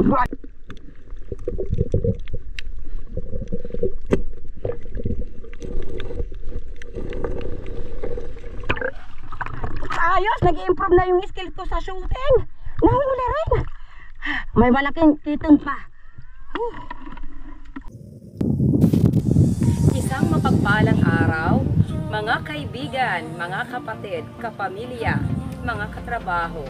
Ayos, nag-i-improve na yung skill ko sa shooting. Nahuli rin. May malaking kitong pa. Isang mapagpalang araw, mga kaibigan, mga kapatid, kapamilya, mga katrabaho.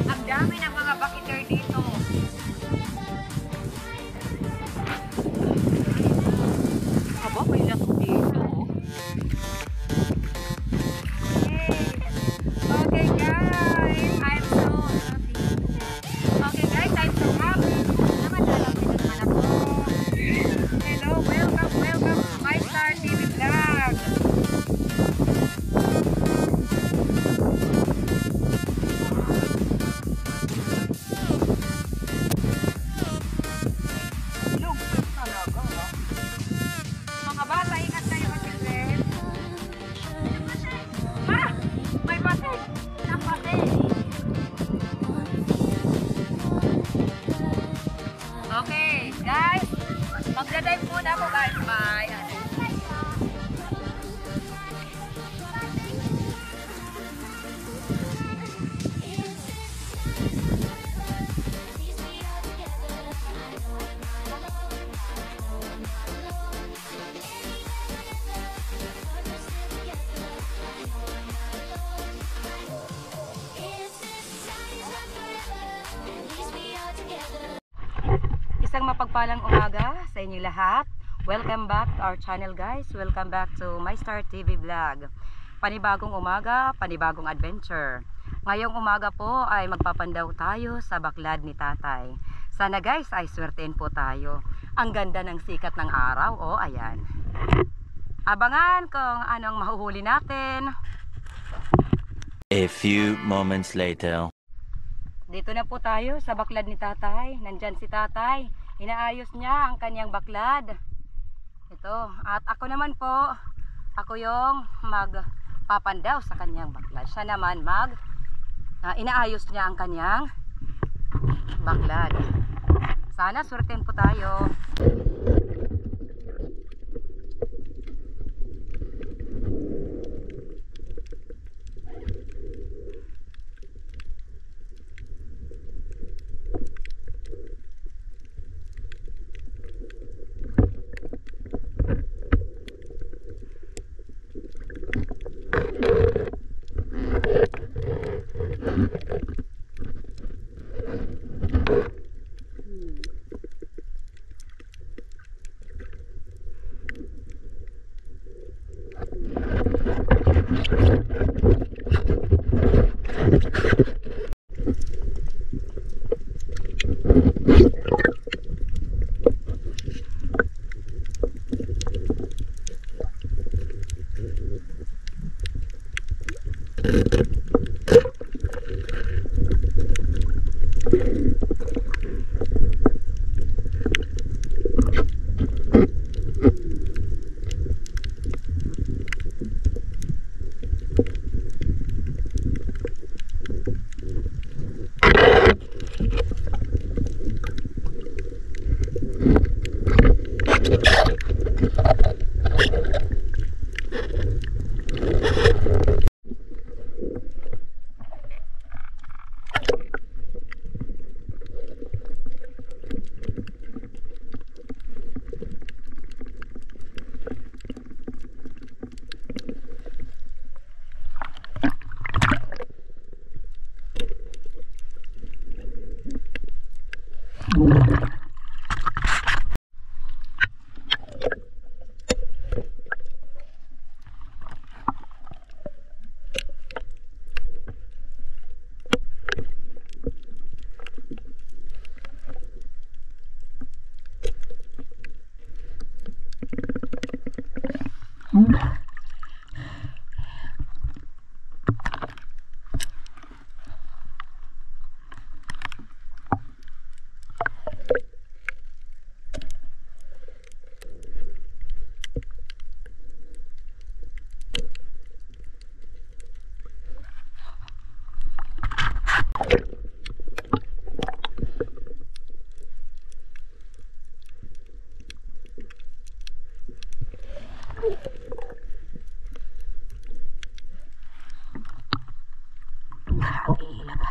Ang dami ng mga bakiter dito. Aba, may lato dito. Okay guys, I'm so happy. Okay guys, I'm so happy. Naman lalapit naman ako. Hello, welcome to My Star TV Vlog. Mga bata, ingat kayo kasi friend. Ha? May patig! Napatig! Okay, guys. Magdadive muna ako guys. Bye. Isang mapagpalang umaga sa inyo lahat. Welcome back to our channel guys. Welcome back to My Star TV Vlog. Panibagong umaga, panibagong adventure. Ngayong umaga po ay magpapandaw tayo sa baklad ni tatay. Sana guys ay swertein po tayo. Ang ganda ng sikat ng araw. Oh, ayan. Abangan kung anong mahuhuli natin. A few moments later. Dito na po tayo sa baklad ni tatay. Nandyan si tatay. Inaayos niya ang kanyang baklad. Ito. At ako naman po, ako yung magpapandaw sa kanyang baklad. Siya naman inaayos niya ang kanyang baklad. Sana swertein po tayo. Ang ilap.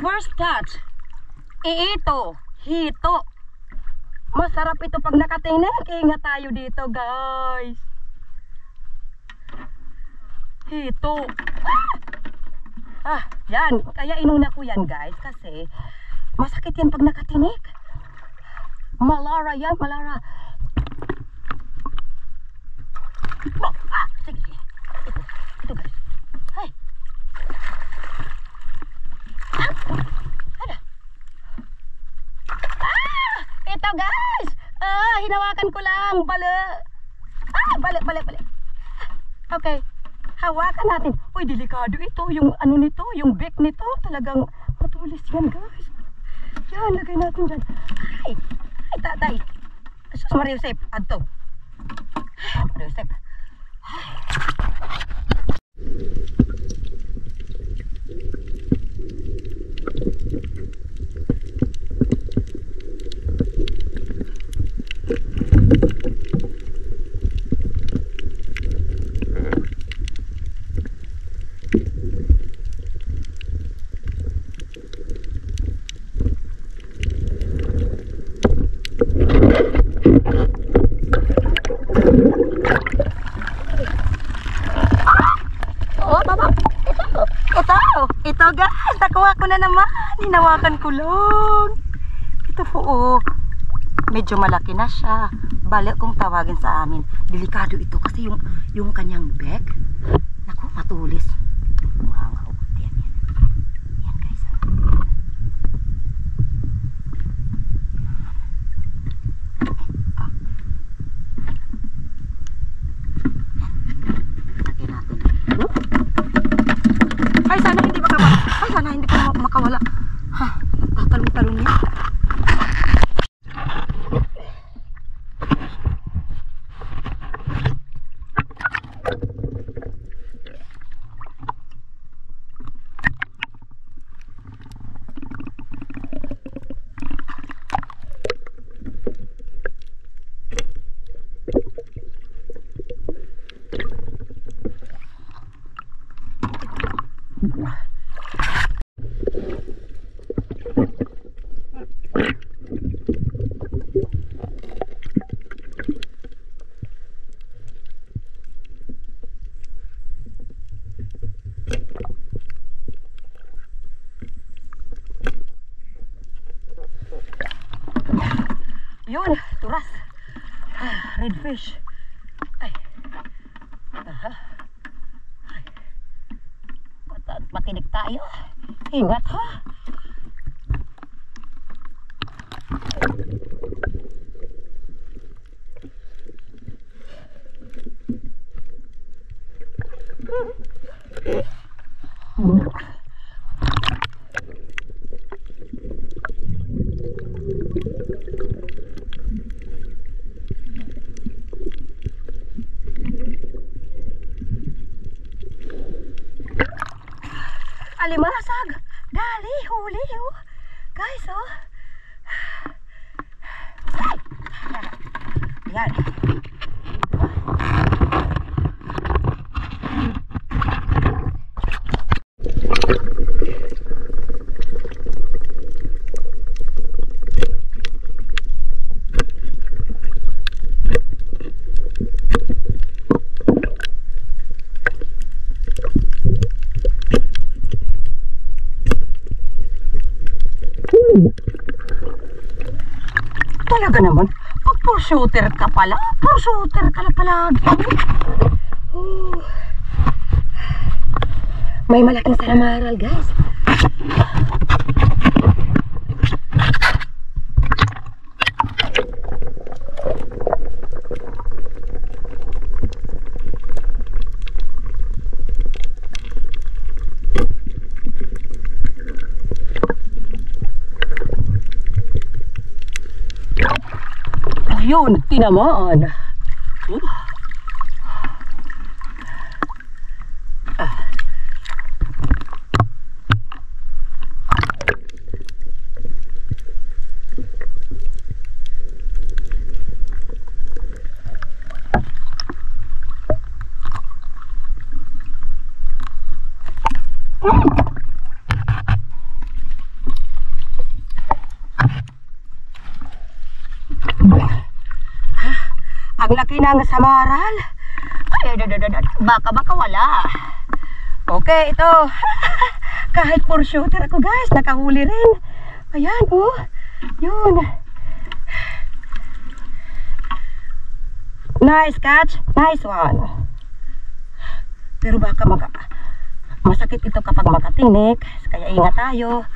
First catch. Ito, hito. Masarap ito pag nakatinik. Ingat tayo dito, guys. Hito. Yan. Kaya inuna ko yan, guys. Kasi masakit yan pag nakatinik. Malara yan, malara. Sige. Ito, guys. Hay. Ito, guys. Hinawakan ko lang. Balik. Okay. Hawakan natin. Uy, delikado ito. Yung ano nito, yung beak nito. Talagang matulis yan, guys. Yan, lagay natin dyan. Ay, tatay. Sus, Maria Josep. Adto. Maria Josep. Ito guys, nakuha ko na naman. Hinawakan ko lang. Ito po, medyo malaki na siya. Balik kong tawagin sa amin. Delikado ito kasi yung kanyang beak. Naku, matulis. Wow, yan. Yan guys. Lagyan natin. Ay, sana hindi pa makawala. Tatalong-talong niya. Yun, turas. Redfish. Ay. Matinik tayo. Ingat ha. Alimasag. Dali, huli guys, Yan. Talaga naman, pag pure shooter ka pala, pure shooter ka na palagi. May malaking salamaral guys. Yun, tinamaan. Ang laki ng samaral. Ay, baka wala. Okay, ito. Kahit for shooter ako guys, nakahuli rin. Ayan, oh. Yun. Nice catch. Nice one. Pero baka masakit ito kapag makatinik. Kaya ingat tayo.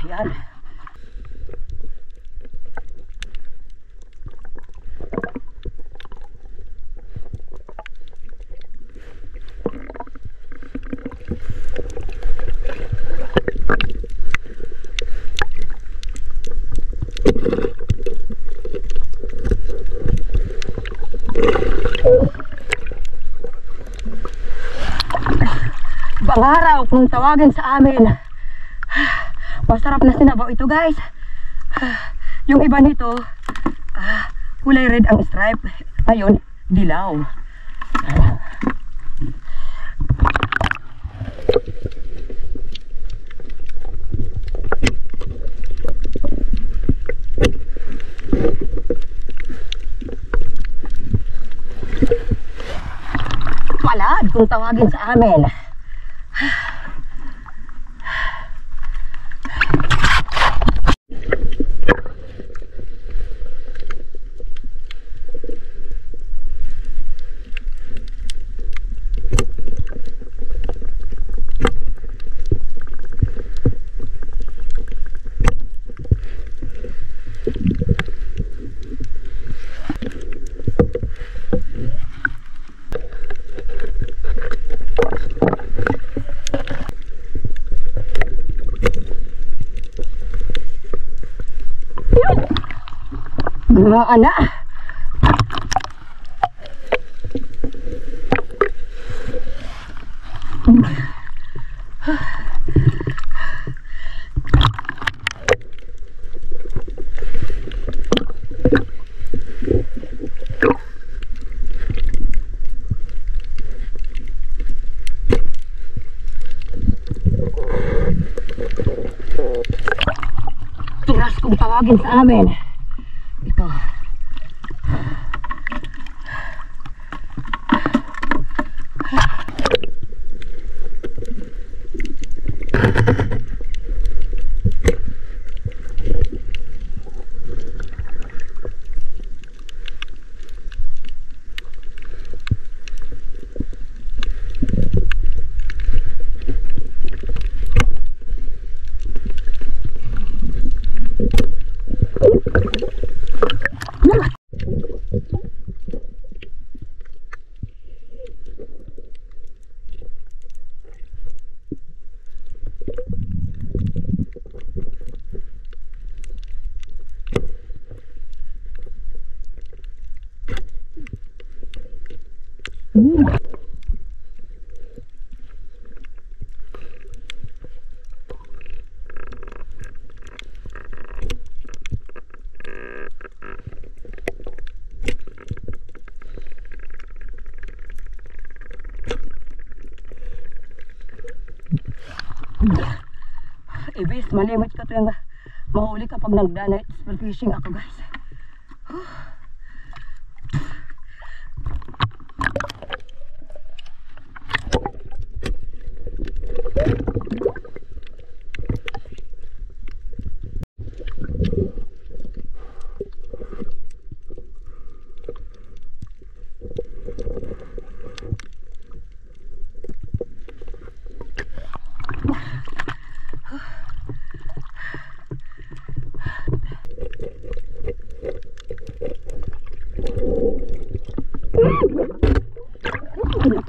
Ayan. Pangaraw kung tawagin sa amin. Masarap na sinabaw ito guys. Yung iba nito kulay red ang stripe. Ngayon dilaw. Palad kung tawagin sa amin. Mga anak. Tiras kung tawagin sa amin. Ito. malimit ka tuwing mahuli kapag nagda-night fishing ako guys.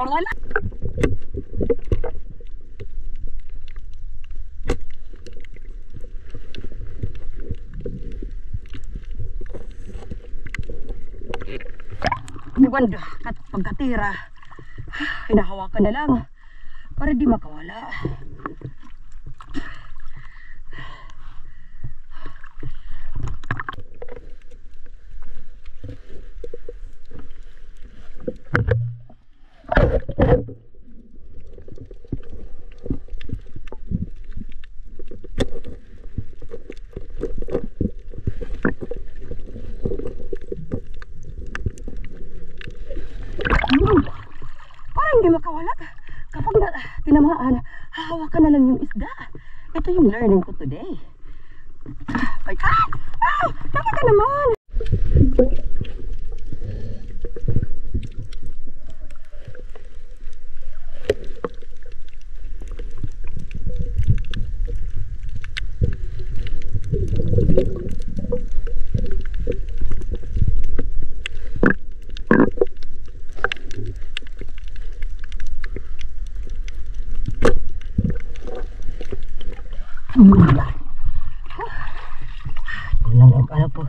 Wala. Iwan pagkatira, hinahawakan na lang para di makawala. Parang hindi makawala. Kapag tinamaan, hahawakan na lang yung isda. Ito yung learning ko today. Ay, talaga naman. Yan lang ang kala po.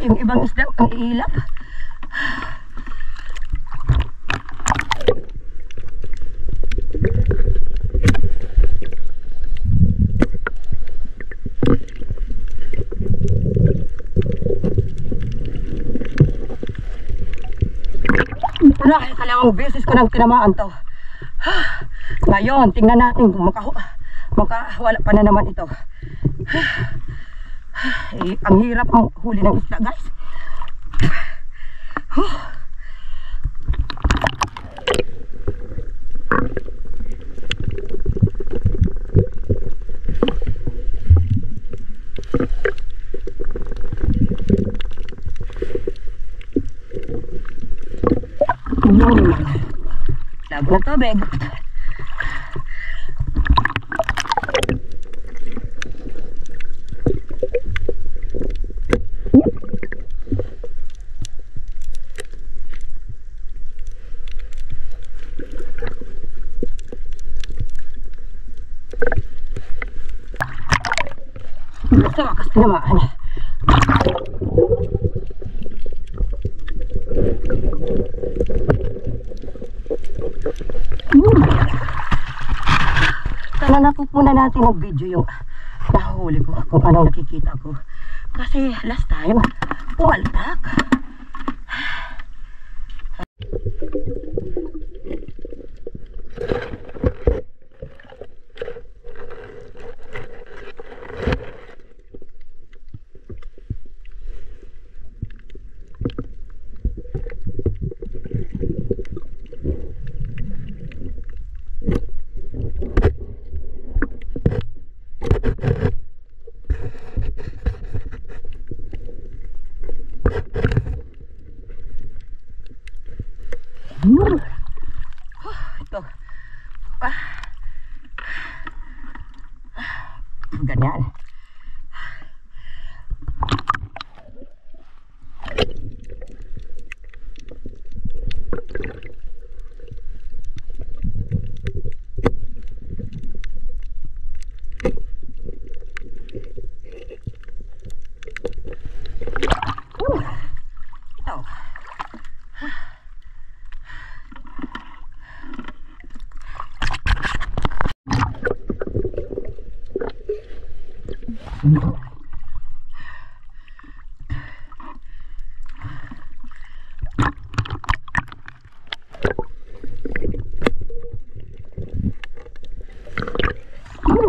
Yung ibang isda ang iilap. Dahil kalawang beses ko nang tinamaan to. Ngayon, tingnan natin kung makawala pa na naman ito. Ang hirap ang huli ng isda guys. Labo na tubig. Sa wakas tinamaan. Sana napupuna natin ng video yung nahuli ko kung anong nakikita ko. Kasi last time, pumalpak. Ito. Ganyan. go.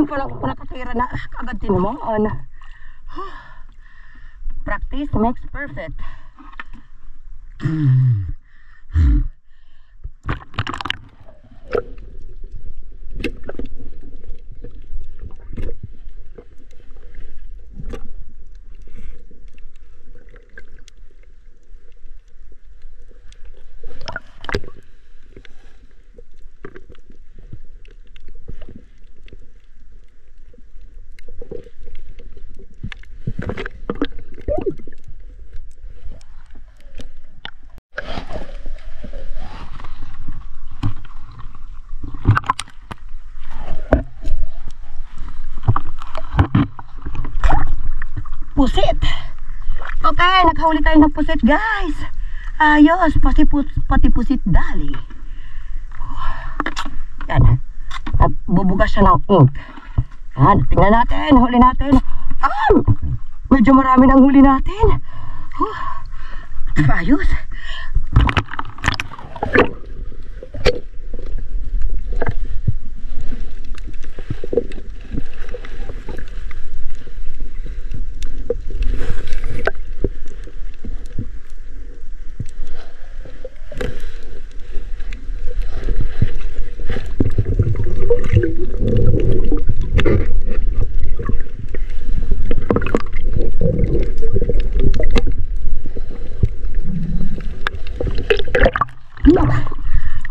Pala ko nakatira na agad din naman. Practice makes perfect. Pusit. Okay, naghahuli tayo ng pusit, guys. Ayos, pati pusit dali. Yan. Nagbubugas siya ng ink. Yan, tingnan natin, huli natin. Medyo marami ng huli natin. Ayos.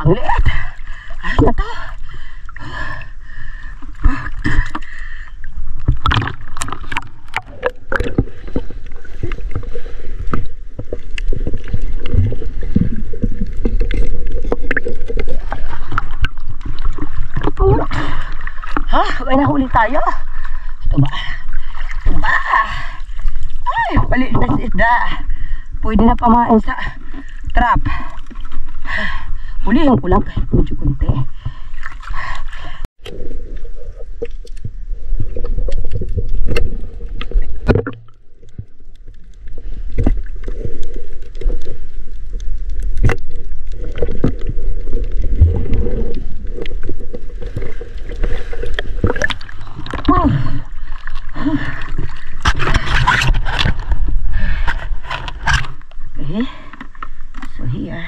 Ang liit. Ayos na to. May nahuli tayo. Ito ba? Ito ba? Ay, maliit na isda. Pwede na pamain sa trap. Hulihan ko lang kahit medyo kunti. Okay, so here.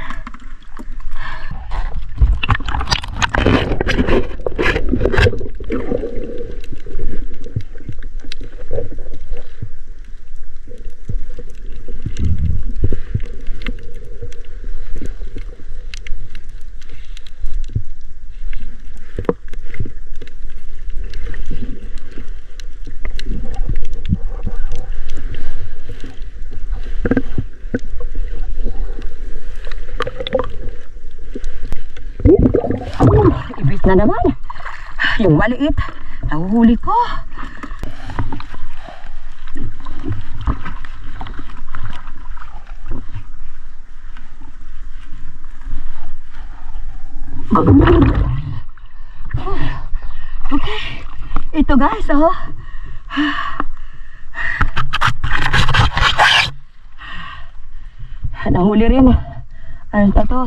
Ibis na naman. Yung maliit, nahuhuli ko. Okay. Ito guys, oh. Nahuli rin. Ano na to?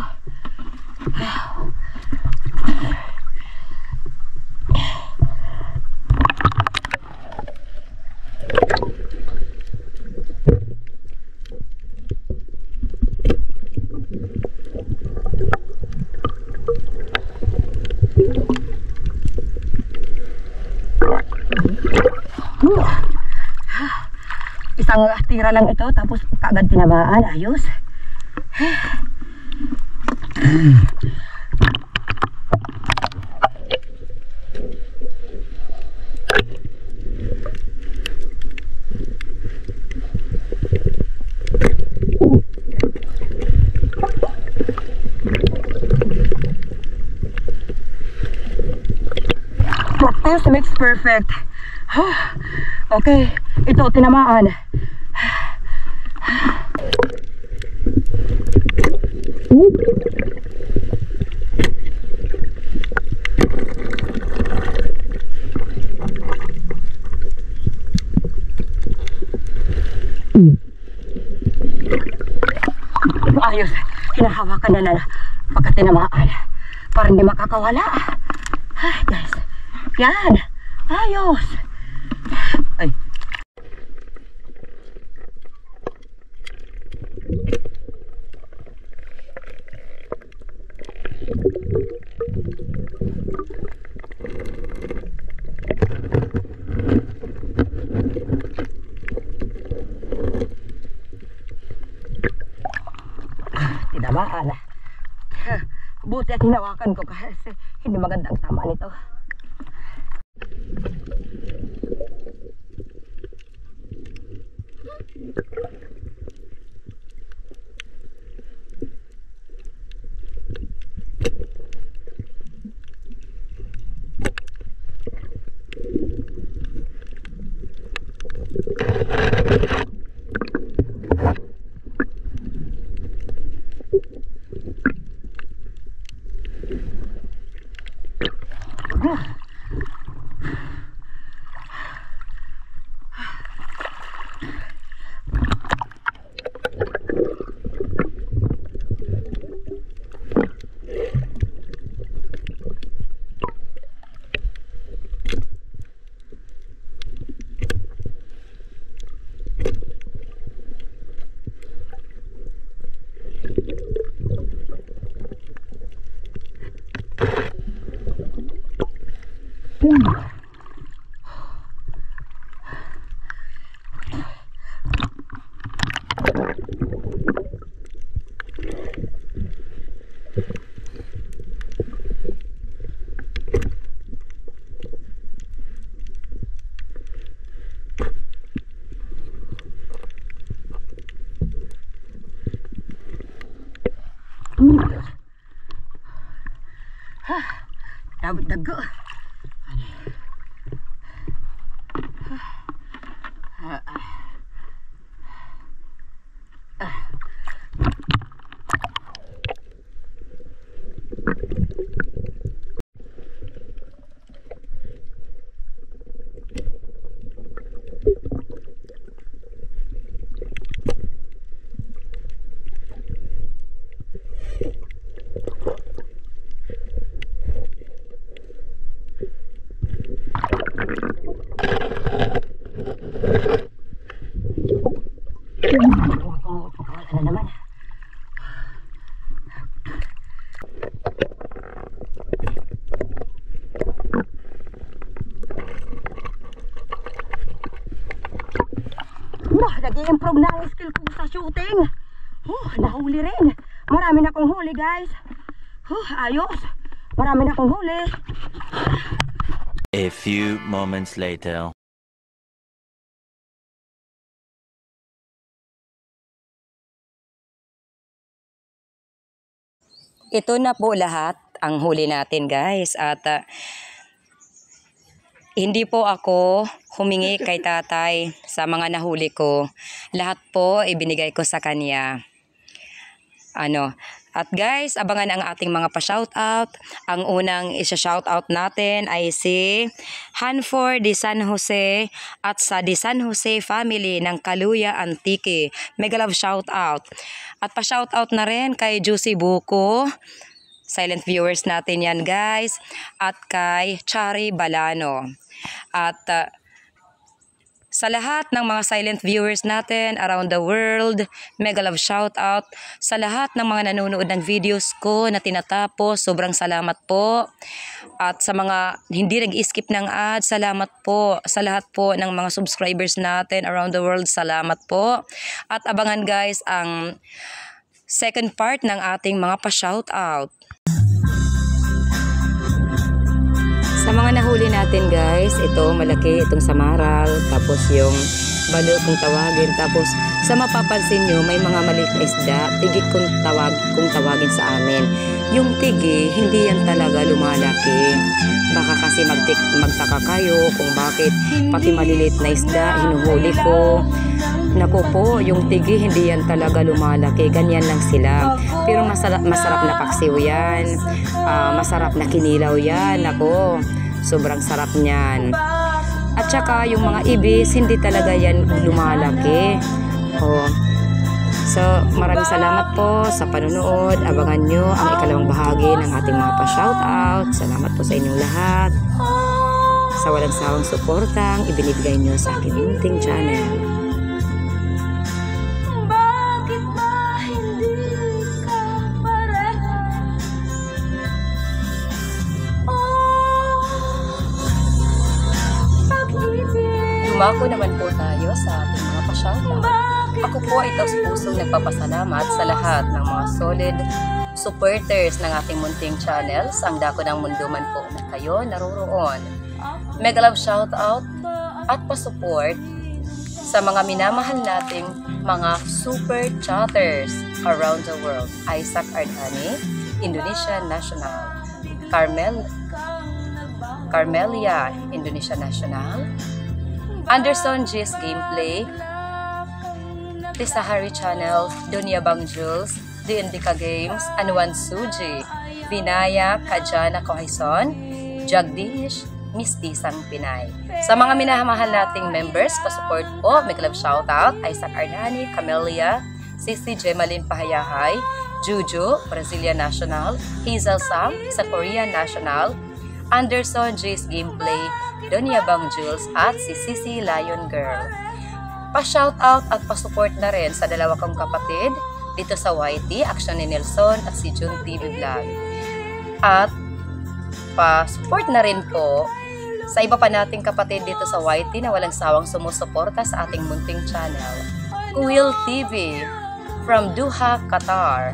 Isang tira lang ito, tapos kaagad tinamaan. Ayos. Practice makes perfect. Okay, ito tinamaan. Ayos, hinahawakan na pagka tinamaan para hindi makakawala. Ay guys, yan, ayos. Ay. Tinamaan. Buti at hinawakan ko kasi hindi magandang tama nito. Dapat dago. Wala na naman. Nag-i-improve na ang skill ko sa shooting. Nahuli rin. Marami na akong huli guys. Ayos. Marami na akong huli. A few moments later. Ito na po lahat ang huli natin guys at hindi po ako humingi kay tatay sa mga nahuli ko. Lahat po ibinigay ko sa kanya. At guys, abangan ang ating mga pa-shoutout. Ang unang isa-shoutout natin ay si Hanford de San Jose at sa de San Jose family ng Caluya Antique. Mega love shoutout. At pa-shoutout na rin kay Juicy Buko. Silent viewers natin yan guys. At kay Chari Balano. At sa lahat ng mga silent viewers natin around the world, mega love shout out. Sa lahat ng mga nanonood ng videos ko na tinatapos, sobrang salamat po. At sa mga hindi nag-skip ng ads, salamat po. Sa lahat po ng mga subscribers natin around the world, salamat po. At abangan guys ang second part ng ating mga pa-shout out. Sa mga nahuli natin guys, ito malaki itong samaral, tapos yung balo kung tawagin. Tapos sa mapapansin nyo, may mga maliit na isda, tigi kung tawagin sa amin. Yung tigi, hindi yan talaga lumalaki. Baka kasi magtaka kayo kung bakit pati maliliit na isda hinuhuli ko. Naku po, yung tigi hindi yan talaga lumalaki, ganyan lang sila. Pero masarap na paksiw yan, masarap na kinilaw yan. Naku, sobrang sarap niyan. At saka yung mga ibis, hindi talaga yan lumalaki. Oh. So, maraming salamat po sa panonood. Abangan nyo ang ikalawang bahagi ng ating mga pa-shoutout. Salamat po sa inyong lahat. Sa walang sawang suportang ibinibigay nyo sa aking munting channel. Dumako naman po tayo sa ating mga pa-shoutout. Ako po ay taos pusong nagpapasalamat sa lahat ng mga solid supporters ng ating munting channels. Ang dako ng mundo man po na kayo naroroon. Mega love shoutout at pa-support sa mga minamahal nating mga super chatters around the world. Isaac Ardhani, Indonesia National. Carmelia, Indonesia National. Anderson G's Gameplay, The Sahari Channel, Dunia Bang Jules, The Indica Games, Anuan Suji, Vinaya, Kajana Kohison, Jagdish, Mistisang Pinay. Sa mga minamahal nating members, pa-support po, may club shoutout, Isaac Ardhani, Camelia, Sisi Jemalyn Pahayahay, Juju, Brazilian National, Hazel Sam, sa Korean National, Anderson J's Gameplay, Donia Bang Jules at si Sisi Lion Girl. Pa-shoutout at pa-support na rin sa dalawa kong kapatid dito sa YT, Action ni Nelson at si June TV Vlog. At pa-support na rin po sa iba pa nating kapatid dito sa YT na walang sawang sumusuporta sa ating munting channel. Kuil TV from Doha, Qatar.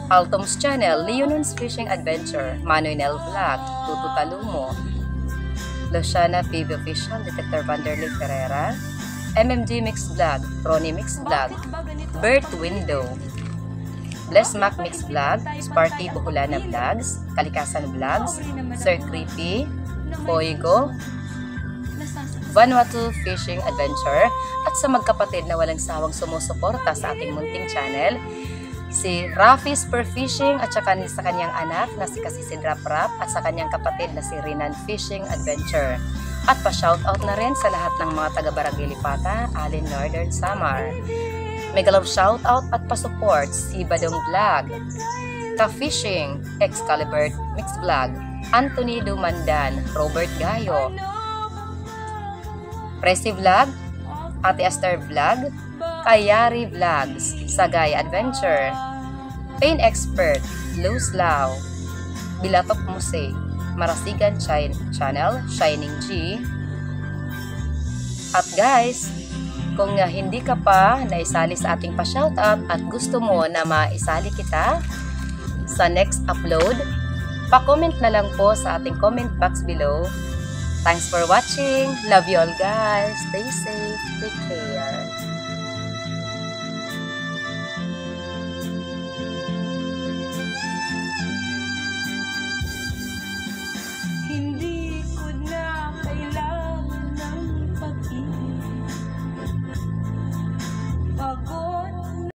Altom's Channel, Leonon's Fishing Adventure, Manuel Vlog, Tutu Talumo, Luciana PV Official, Detector Vanderlei Ferreira, MMD Mix Vlog, Ronnie Mix Vlog, Bert Window, Bless Mac Mix Vlog, Sparky Bukulana Vlogs, Kalikasan Vlogs, Sir Creepy, Foigo, Vanuatu Fishing Adventure, at sa magkapatid na walang sawang sumusuporta sa ating munting channel, si Rafi's Per Fishing at saka sa kanyang anak na si Kasisid Rap Rap at sa kanyang kapatid na si Rinan Fishing Adventure. At pa-shoutout na rin sa lahat ng mga taga-Barangay Lipata, Alin Northern Samar. Mega love shoutout at pa-support si Badong Vlog, Ka-Fishing, Excalibur Mix Vlog, Anthony Dumandan, Robert Gayo, Presi Vlog, Ate Esther Vlog, Kayari Vlogs, Sagay Adventure, Pain Expert, Luz Lau, Bilatok Muse, Marasigan Channel, Shining G. At guys, kung hindi ka pa naisali sa ating pa-shoutout at gusto mo na maisali kita sa next upload, pa-comment na lang po sa ating comment box below. Thanks for watching. Love you all guys. Stay safe. Take care. Hindi ko na kailangan ng pag-ibig. Bago